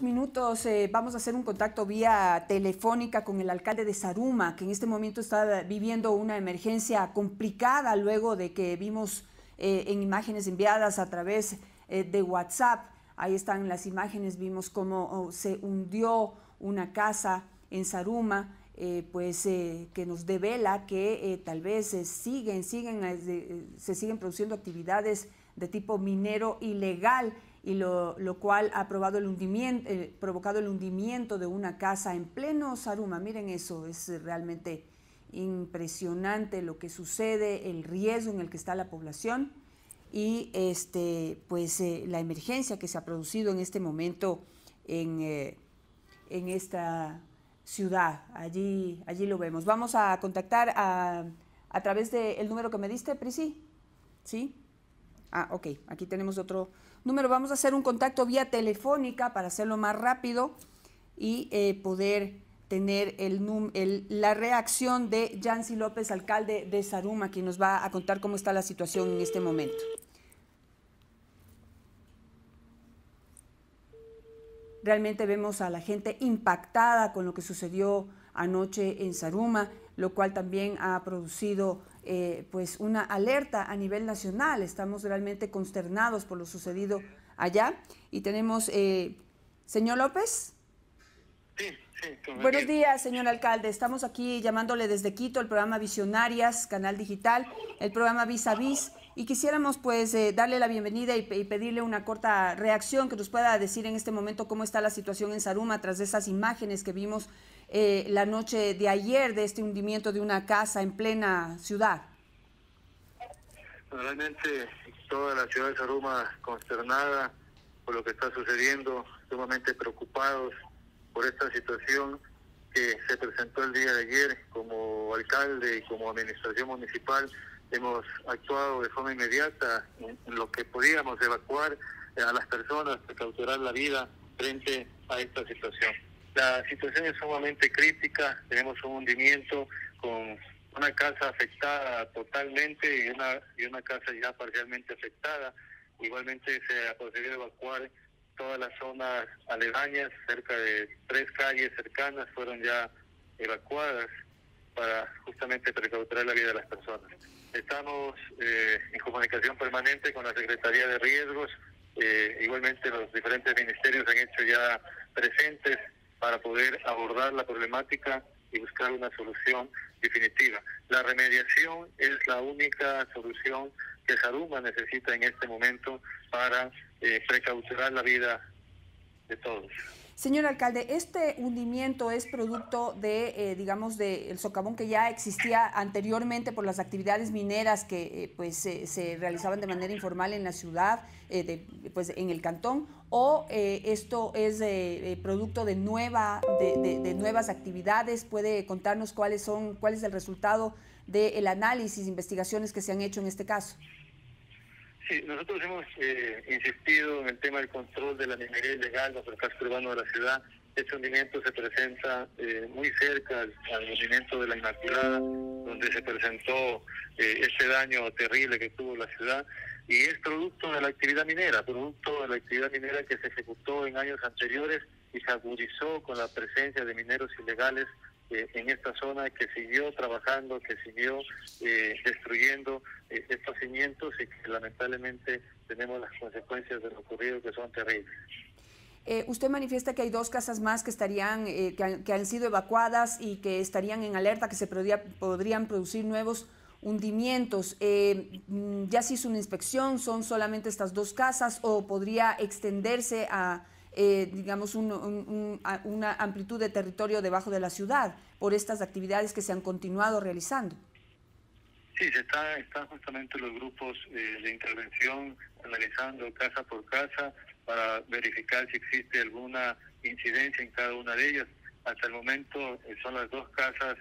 unos minutos vamos a hacer un contacto vía telefónica con el alcalde de Zaruma, que en este momento está viviendo una emergencia complicada luego de que vimos en imágenes enviadas a través de WhatsApp. Ahí están las imágenes, vimos cómo se hundió una casa en Zaruma, que nos devela que tal vez se siguen produciendo actividades de tipo minero ilegal, y lo cual ha provocado el hundimiento de una casa en pleno Zaruma. Miren eso, es realmente impresionante lo que sucede, el riesgo en el que está la población y la emergencia que se ha producido en este momento en esta ciudad. Allí lo vemos. Vamos a contactar a través del número que me diste, Prisi. ¿Sí? Ah, ok, aquí tenemos otro número. Vamos a hacer un contacto vía telefónica para hacerlo más rápido y poder tener la reacción de Yancy López, alcalde de Zaruma, quien nos va a contar cómo está la situación en este momento. Realmente vemos a la gente impactada con lo que sucedió anoche en Zaruma, lo cual también ha producido una alerta a nivel nacional. Estamos realmente consternados por lo sucedido allá. Y tenemos, señor López. Sí. Buenos días, señor alcalde. Estamos aquí llamándole desde Quito, el programa Visionarias, Canal Digital, el programa Vis a Vis, y quisiéramos darle la bienvenida y pedirle una corta reacción, que nos pueda decir en este momento cómo está la situación en Zaruma tras esas imágenes que vimos la noche de ayer de este hundimiento de una casa en plena ciudad. Realmente toda la ciudad de Zaruma consternada por lo que está sucediendo, sumamente preocupados por esta situación que se presentó el día de ayer. Como alcalde y como administración municipal hemos actuado de forma inmediata en lo que podíamos evacuar a las personas, precautelar la vida frente a esta situación. La situación es sumamente crítica, tenemos un hundimiento con una casa afectada totalmente y una casa ya parcialmente afectada. Igualmente se ha procedido a evacuar todas las zonas aledañas, cerca de 3 calles cercanas fueron ya evacuadas para justamente precautelar la vida de las personas. Estamos en comunicación permanente con la Secretaría de Riesgos, igualmente los diferentes ministerios han hecho ya presentes para poder abordar la problemática y buscar una solución definitiva. La remediación es la única solución que Zaruma necesita en este momento para precautelar la vida de todos. Señor alcalde, ¿este hundimiento es producto de, del socavón que ya existía anteriormente por las actividades mineras que se realizaban de manera informal en la ciudad, en el cantón, o esto es producto de nuevas actividades? ¿Puede contarnos cuál es el resultado del análisis, investigaciones que se han hecho en este caso? Sí, nosotros hemos insistido en el tema del control de la minería ilegal bajo el casco urbano de la ciudad. Este hundimiento se presenta muy cerca al hundimiento de la Inmaculada, donde se presentó este daño terrible que tuvo la ciudad, y es producto de la actividad minera, que se ejecutó en años anteriores y se agudizó con la presencia de mineros ilegales en esta zona, que siguió trabajando, que siguió destruyendo estos cimientos, y que lamentablemente tenemos las consecuencias de lo ocurrido, que son terribles. Usted manifiesta que hay 2 casas más que estarían que han sido evacuadas y que estarían en alerta, que se podrían producir nuevos hundimientos. ¿Ya se hizo una inspección? ¿Son solamente estas 2 casas o podría extenderse a una amplitud de territorio debajo de la ciudad por estas actividades que se han continuado realizando? Sí, están justamente los grupos de intervención analizando casa por casa para verificar si existe alguna incidencia en cada una de ellas. Hasta el momento son las 2 casas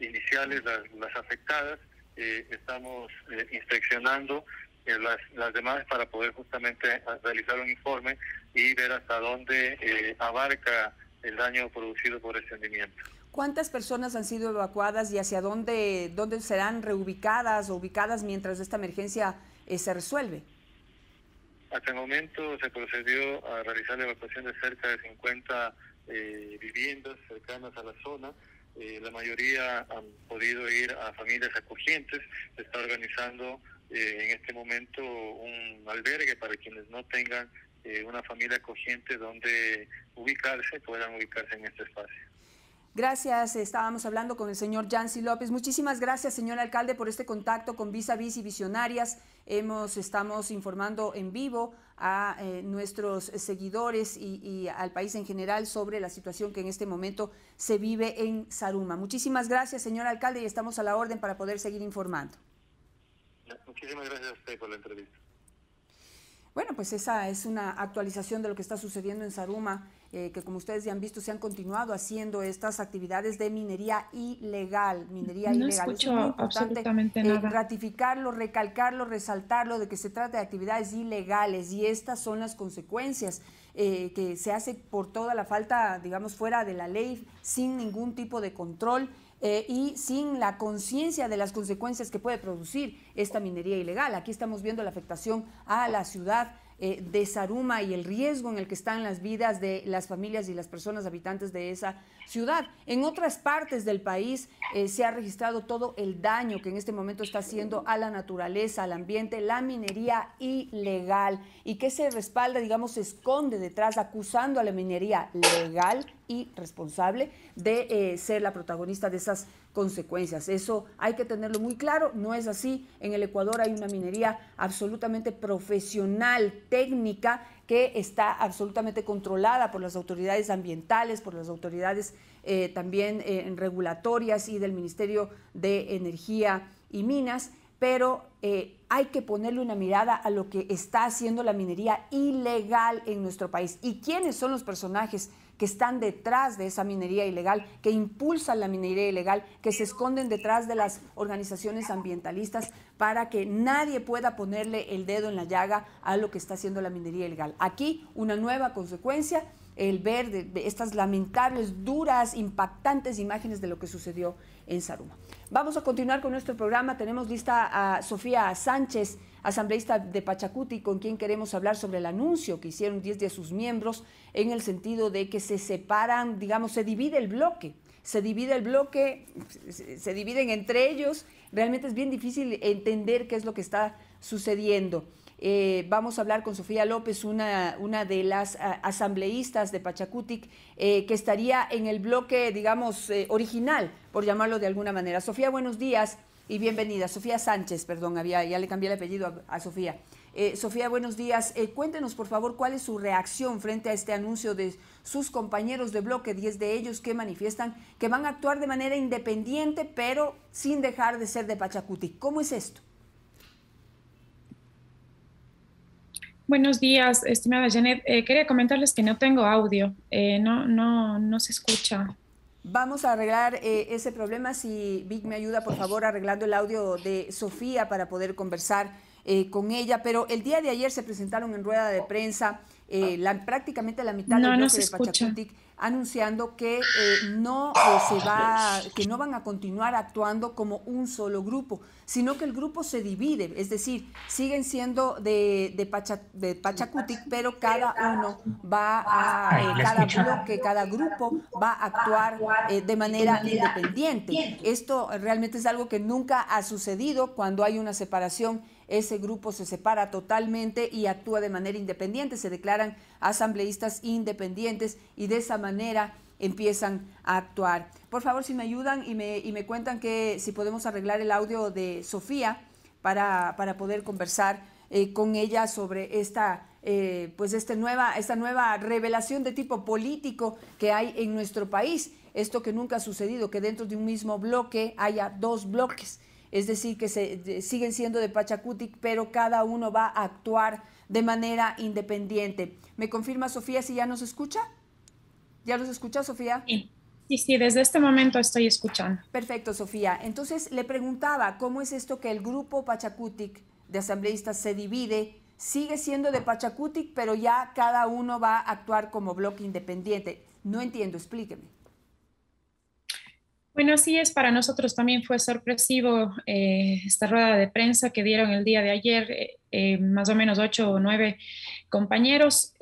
iniciales las afectadas. Estamos inspeccionando las demás para poder justamente realizar un informe y ver hasta dónde abarca el daño producido por este hundimiento. ¿Cuántas personas han sido evacuadas y hacia dónde serán reubicadas o ubicadas mientras esta emergencia se resuelve? Hasta el momento se procedió a realizar la evacuación de cerca de 50 viviendas cercanas a la zona. La mayoría han podido ir a familias acogientes. Se está organizando en este momento un albergue para quienes no tengan una familia acogiente donde ubicarse, puedan ubicarse en este espacio. Gracias, estábamos hablando con el señor Yancy López. Muchísimas gracias, señor alcalde, por este contacto con Vis a Vis y Visionarias. Estamos informando en vivo a nuestros seguidores y al país en general sobre la situación que en este momento se vive en Zaruma. Muchísimas gracias, señor alcalde, y estamos a la orden para poder seguir informando. Muchísimas gracias a usted por la entrevista. Bueno, pues esa es una actualización de lo que está sucediendo en Zaruma, que como ustedes ya han visto, se han continuado haciendo estas actividades de minería ilegal. No escucho es muy absolutamente nada. Ratificarlo, recalcarlo, resaltarlo, de que se trata de actividades ilegales, y estas son las consecuencias que se hace por toda la falta, digamos, fuera de la ley, sin ningún tipo de control. Y sin la conciencia de las consecuencias que puede producir esta minería ilegal. Aquí estamos viendo la afectación a la ciudad de Zaruma y el riesgo en el que están las vidas de las familias y las personas habitantes de esa ciudad. En otras partes del país se ha registrado todo el daño que en este momento está haciendo a la naturaleza, al ambiente, la minería ilegal, y que se respalda, digamos, se esconde detrás, acusando a la minería legal y responsable de ser la protagonista de esas consecuencias. Eso hay que tenerlo muy claro, no es así. En el Ecuador hay una minería absolutamente profesional, técnica, que está absolutamente controlada por las autoridades ambientales, por las autoridades también regulatorias y del Ministerio de Energía y Minas, pero hay que ponerle una mirada a lo que está haciendo la minería ilegal en nuestro país. ¿Y quiénes son los personajes que están detrás de esa minería ilegal, que impulsan la minería ilegal, que se esconden detrás de las organizaciones ambientalistas para que nadie pueda ponerle el dedo en la llaga a lo que está haciendo la minería ilegal? Aquí una nueva consecuencia, el ver de estas lamentables, duras, impactantes imágenes de lo que sucedió en Zaruma. Vamos a continuar con nuestro programa. Tenemos lista a Sofía Sánchez, asambleísta de Pachacuti, con quien queremos hablar sobre el anuncio que hicieron 10 de sus miembros, en el sentido de que se separan, digamos, se divide el bloque, se dividen entre ellos. Realmente es bien difícil entender qué es lo que está sucediendo. Vamos a hablar con Sofía López, una de las asambleístas de Pachacutic, que estaría en el bloque, digamos, original, por llamarlo de alguna manera. Sofía, buenos días y bienvenida. Sofía Sánchez, perdón, ya le cambié el apellido a Sofía. Sofía, buenos días. Cuéntenos, por favor, cuál es su reacción frente a este anuncio de sus compañeros de bloque, 10 de ellos, que manifiestan que van a actuar de manera independiente, pero sin dejar de ser de Pachacutic. ¿Cómo es esto? Buenos días, estimada Janet. Quería comentarles que no tengo audio, no se escucha. Vamos a arreglar ese problema. Si Vic me ayuda, por favor, arreglando el audio de Sofía para poder conversar con ella. Pero el día de ayer se presentaron en rueda de prensa prácticamente la mitad del bloque de Pachacutic, anunciando que no van a continuar actuando como un solo grupo, sino que el grupo se divide, es decir, siguen siendo de Pachacutic, pero cada bloque, cada grupo va a actuar de manera independiente. Esto realmente es algo que nunca ha sucedido. Cuando hay una separación, ese grupo se separa totalmente y actúa de manera independiente, se declaran asambleístas independientes y de esa manera empiezan a actuar. Por favor, si me ayudan y me cuentan que si podemos arreglar el audio de Sofía para poder conversar con ella sobre esta nueva revelación de tipo político que hay en nuestro país. Esto que nunca ha sucedido, que dentro de un mismo bloque haya dos bloques. Es decir, que siguen siendo de Pachacutic, pero cada uno va a actuar de manera independiente. ¿Me confirma, Sofía, si ya nos escucha? ¿Ya nos escucha, Sofía? Sí, desde este momento estoy escuchando. Perfecto, Sofía. Entonces, le preguntaba, ¿cómo es esto que el grupo Pachacutic de asambleístas se divide? Sigue siendo de Pachacutic, pero ya cada uno va a actuar como bloque independiente. No entiendo, explíqueme. Bueno, así es, para nosotros también fue sorpresivo esta rueda de prensa que dieron el día de ayer. más o menos 8 o 9 compañeros.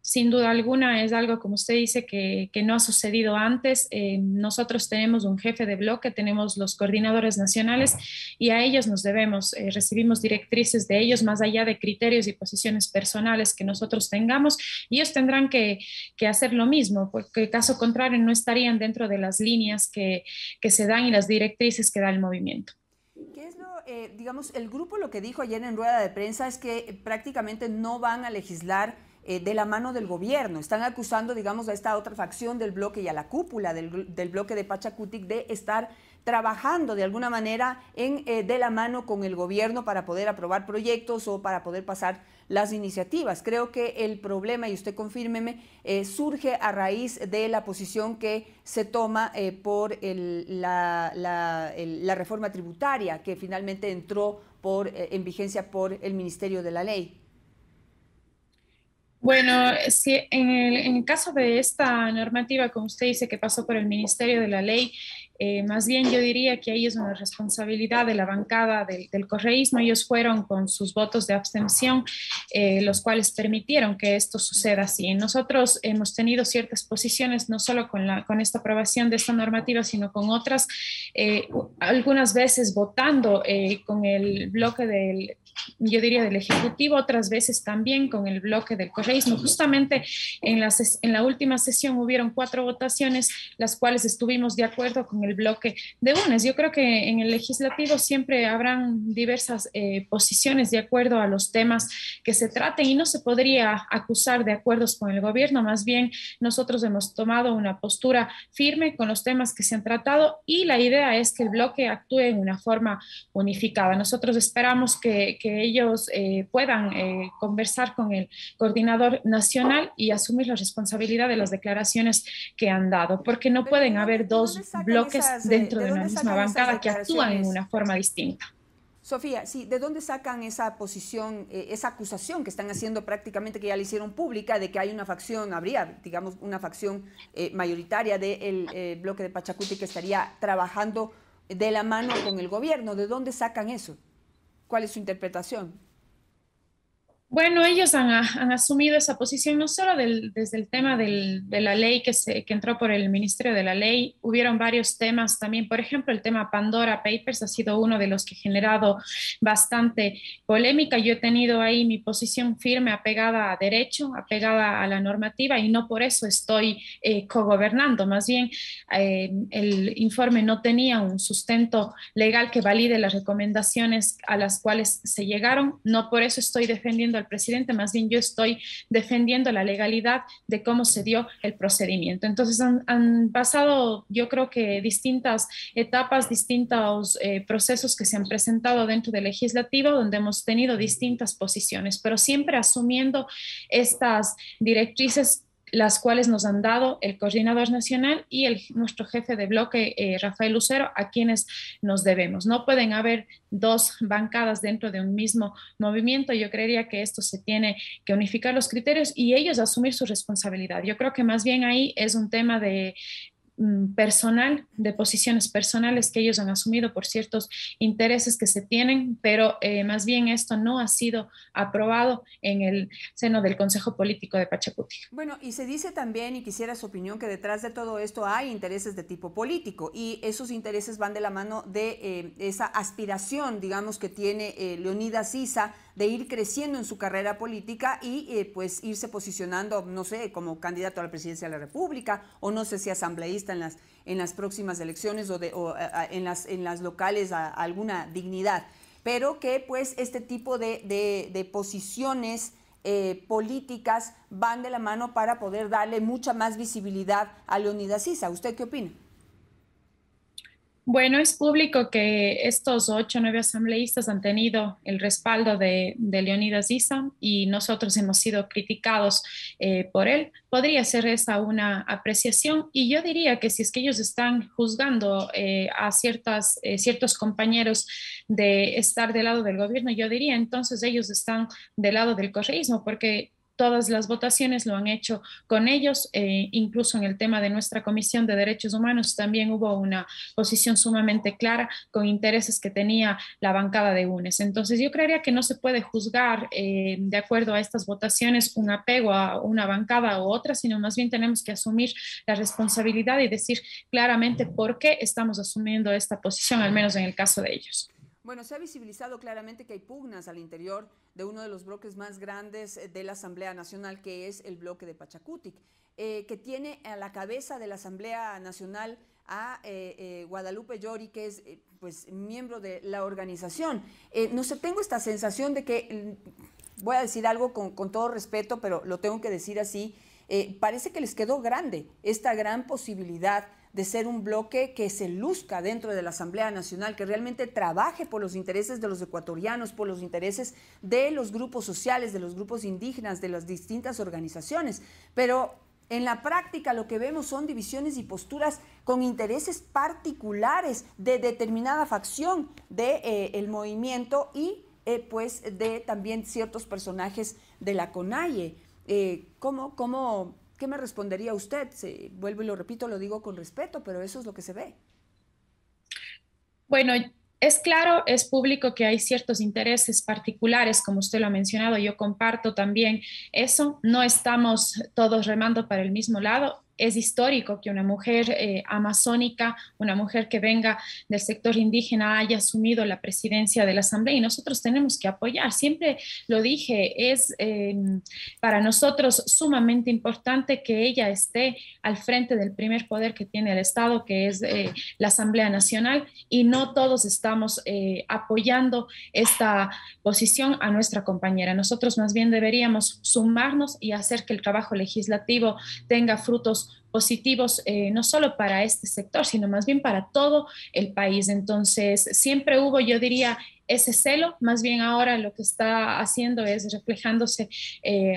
Sin duda alguna es algo, como usted dice, que no ha sucedido antes. Nosotros tenemos un jefe de bloque, tenemos los coordinadores nacionales y a ellos nos debemos, recibimos directrices de ellos más allá de criterios y posiciones personales que nosotros tengamos, y ellos tendrán que hacer lo mismo, porque caso contrario no estarían dentro de las líneas que se dan y las directrices que da el movimiento. ¿Qué es digamos, el grupo lo que dijo ayer en rueda de prensa es que prácticamente no van a legislar de la mano del gobierno? Están acusando, digamos, a esta otra facción del bloque y a la cúpula del bloque de Pachacutic de estar trabajando de alguna manera de la mano con el gobierno para poder aprobar proyectos o para poder pasar las iniciativas. Creo que el problema, y usted confírmeme, surge a raíz de la posición que se toma por la reforma tributaria que finalmente entró en vigencia por el Ministerio de la Ley. Bueno, si en el caso de esta normativa, como usted dice, que pasó por el Ministerio de la Ley, más bien yo diría que ahí es una responsabilidad de la bancada del correísmo. Ellos fueron con sus votos de abstención, los cuales permitieron que esto suceda así. Nosotros hemos tenido ciertas posiciones, no solo con esta aprobación de esta normativa, sino con otras, algunas veces votando con el bloque yo diría del Ejecutivo, otras veces también con el bloque del correísmo. Justamente en la última sesión hubieron 4 votaciones, las cuales estuvimos de acuerdo con el bloque de UNES. Yo creo que en el legislativo siempre habrán diversas posiciones de acuerdo a los temas que se traten, y no se podría acusar de acuerdos con el gobierno. Más bien nosotros hemos tomado una postura firme con los temas que se han tratado, y la idea es que el bloque actúe en una forma unificada. Nosotros esperamos que ellos puedan conversar con el coordinador nacional y asumir la responsabilidad de las declaraciones que han dado, porque no pueden haber dos bloques dentro de una misma bancada que actúan en una forma distinta. Sofía, sí, ¿de dónde sacan esa posición, esa acusación que están haciendo prácticamente, que ya la hicieron pública, de que hay una facción, habría, digamos, una facción mayoritaria del bloque de Pachacutic que estaría trabajando de la mano con el gobierno? ¿De dónde sacan eso? ¿Cuál es su interpretación? Bueno, ellos han asumido esa posición no solo desde el tema de la ley que entró por el Ministerio de la Ley. Hubieron varios temas también. Por ejemplo, el tema Pandora Papers ha sido uno de los que ha generado bastante polémica. Yo he tenido ahí mi posición firme, apegada a derecho, apegada a la normativa, y no por eso estoy cogobernando. Más bien, el informe no tenía un sustento legal que valide las recomendaciones a las cuales se llegaron. No por eso estoy defendiendo al presidente, más bien yo estoy defendiendo la legalidad de cómo se dio el procedimiento. Entonces han pasado, yo creo que distintas etapas, distintos procesos que se han presentado dentro del legislativo, donde hemos tenido distintas posiciones, pero siempre asumiendo estas directrices, las cuales nos han dado el coordinador nacional y nuestro jefe de bloque, Rafael Lucero, a quienes nos debemos. No pueden haber 2 bancadas dentro de un mismo movimiento. Yo creería que esto se tiene que unificar los criterios y ellos asumir su responsabilidad. Yo creo que más bien ahí es un tema de personal, de posiciones personales que ellos han asumido por ciertos intereses que se tienen, pero más bien esto no ha sido aprobado en el seno del Consejo Político de Pachacutic. Bueno, y se dice también, y quisiera su opinión, que detrás de todo esto hay intereses de tipo político, y esos intereses van de la mano de esa aspiración, digamos, que tiene Leonidas Issa de ir creciendo en su carrera política y pues irse posicionando, no sé, como candidato a la presidencia de la República, o no sé si asambleísta en las próximas elecciones, o en las locales a alguna dignidad, pero que pues este tipo de posiciones políticas van de la mano para poder darle mucha más visibilidad a Leonidas Issa. ¿Usted qué opina? Bueno, es público que estos 8 o 9 asambleístas han tenido el respaldo de Leonidas Issa, y nosotros hemos sido criticados por él. Podría ser esa una apreciación, y yo diría que si es que ellos están juzgando a ciertos compañeros de estar del lado del gobierno, yo diría entonces ellos están del lado del correísmo, porque todas las votaciones lo han hecho con ellos, incluso en el tema de nuestra Comisión de Derechos Humanos también hubo una posición sumamente clara con intereses que tenía la bancada de UNES. Entonces yo creería que no se puede juzgar de acuerdo a estas votaciones un apego a una bancada u otra, sino más bien tenemos que asumir la responsabilidad y decir claramente por qué estamos asumiendo esta posición, al menos en el caso de ellos. Bueno, se ha visibilizado claramente que hay pugnas al interior de uno de los bloques más grandes de la Asamblea Nacional, que es el bloque de Pachacutic, que tiene a la cabeza de la Asamblea Nacional a Guadalupe Llori, que es pues miembro de la organización. No sé, tengo esta sensación de que, voy a decir algo con todo respeto, pero lo tengo que decir así, parece que les quedó grande esta gran posibilidad de ser un bloque que se luzca dentro de la Asamblea Nacional, que realmente trabaje por los intereses de los ecuatorianos, por los intereses de los grupos sociales, de los grupos indígenas, de las distintas organizaciones. Pero en la práctica lo que vemos son divisiones y posturas con intereses particulares de determinada facción del movimiento y pues de también ciertos personajes de la CONAIE. ¿Qué me respondería usted? Vuelvo y lo repito, lo digo con respeto, pero eso es lo que se ve. Bueno, es claro, es público que hay ciertos intereses particulares, como usted lo ha mencionado, yo comparto también eso, no estamos todos remando para el mismo lado. Es histórico que una mujer amazónica, una mujer que venga del sector indígena haya asumido la presidencia de la Asamblea y nosotros tenemos que apoyar. Siempre lo dije, es para nosotros sumamente importante que ella esté al frente del primer poder que tiene el Estado, que es la Asamblea Nacional, y no todos estamos apoyando esta posición a nuestra compañera. Nosotros más bien deberíamos sumarnos y hacer que el trabajo legislativo tenga frutos positivos, no solo para este sector, sino más bien para todo el país. Entonces, siempre hubo, yo diría, ese celo, más bien ahora lo que está haciendo es reflejándose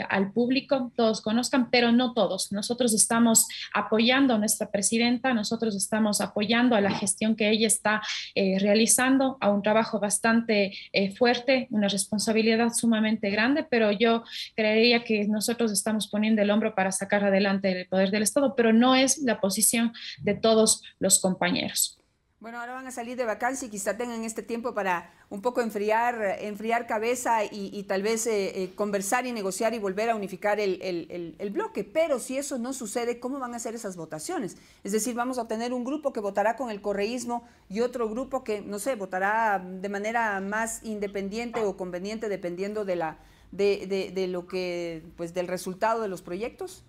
al público, todos conozcan, pero no todos. Nosotros estamos apoyando a nuestra presidenta, nosotros estamos apoyando a la gestión que ella está realizando, a un trabajo bastante fuerte, una responsabilidad sumamente grande, pero yo creería que nosotros estamos poniendo el hombro para sacar adelante el poder del Estado, pero no es la posición de todos los compañeros. Bueno, ahora van a salir de vacancia y quizá tengan este tiempo para un poco enfriar cabeza y tal vez conversar y negociar y volver a unificar el bloque. Pero si eso no sucede, ¿cómo van a hacer esas votaciones? Es decir, vamos a tener un grupo que votará con el correísmo y otro grupo que, no sé, votará de manera más independiente o conveniente dependiendo de lo que, pues, del resultado de los proyectos.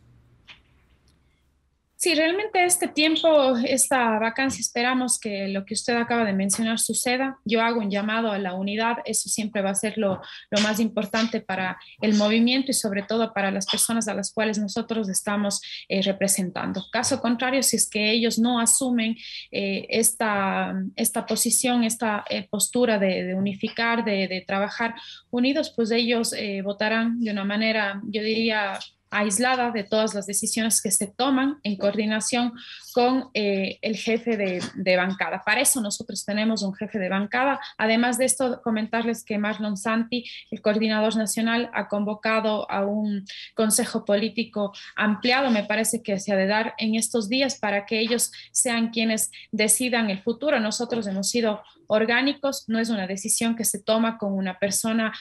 Sí, realmente este tiempo, esta vacancia, esperamos que lo que usted acaba de mencionar suceda. Yo hago un llamado a la unidad, eso siempre va a ser lo más importante para el movimiento y sobre todo para las personas a las cuales nosotros estamos representando. Caso contrario, si es que ellos no asumen esta posición, esta postura de unificar, de trabajar unidos, pues ellos votarán de una manera, yo diría, aislada de todas las decisiones que se toman en coordinación con el jefe de bancada. Para eso nosotros tenemos un jefe de bancada. Además de esto, comentarles que Marlon Santi, el coordinador nacional, ha convocado a un consejo político ampliado, me parece que se ha de dar en estos días para que ellos sean quienes decidan el futuro. Nosotros hemos sido orgánicos, no es una decisión que se toma con una persona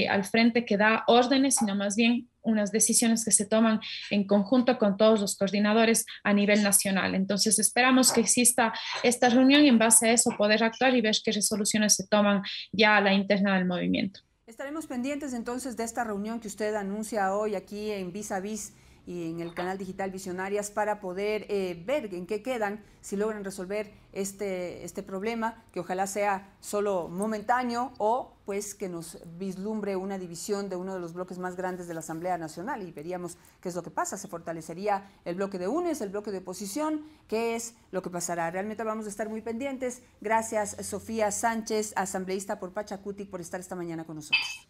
al frente que da órdenes, sino más bien unas decisiones que se toman en conjunto con todos los coordinadores a nivel nacional. Entonces esperamos que exista esta reunión y en base a eso poder actuar y ver qué resoluciones se toman ya a la interna del movimiento. Estaremos pendientes entonces de esta reunión que usted anuncia hoy aquí en Vis a Vis y en el canal digital Visionarias para poder ver en qué quedan, si logran resolver este problema, que ojalá sea solo momentáneo o pues que nos vislumbre una división de uno de los bloques más grandes de la Asamblea Nacional y veríamos qué es lo que pasa. Se fortalecería el bloque de UNES, el bloque de oposición, qué es lo que pasará. Realmente vamos a estar muy pendientes. Gracias, Sofía Sánchez, asambleísta por Pachacutic, por estar esta mañana con nosotros.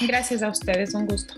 Gracias a ustedes, un gusto.